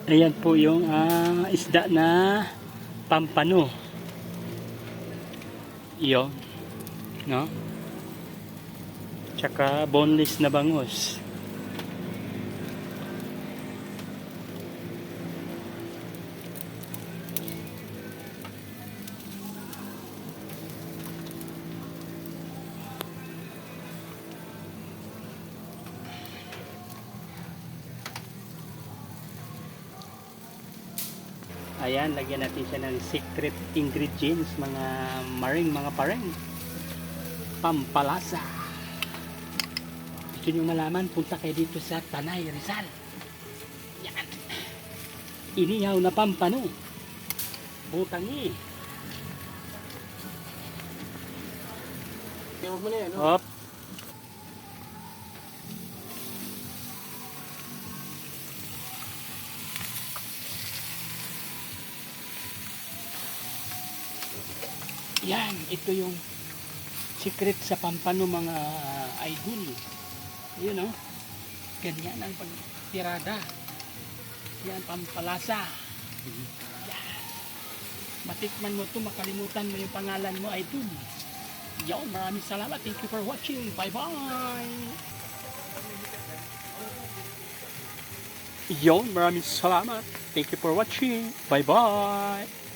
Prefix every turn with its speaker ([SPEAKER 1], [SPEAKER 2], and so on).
[SPEAKER 1] Ayan po yung isda na pampano. Iyon, no? Tsaka boneless na bangus. Ayan, lagyan natin siya ng secret ingredients, mga maring, mga pareng. Pampalasa. Gusto nyo malaman, punta kayo dito sa Tanay, Rizal. Yan. Inihaw na pampano. Butangi.
[SPEAKER 2] Huwag mo na yan, no?
[SPEAKER 1] Hop. Yan, ito yung secret sa pampano, mga idol. Yun, no? Ganyan ang pagtirada. Yan, pampalasa. Yan. Matikman mo to, makalimutan mo yung pangalan mo, idol. Yan, maraming salamat. Thank you for watching. Bye-bye. Yan, maraming salamat. Thank you for watching. Bye-bye.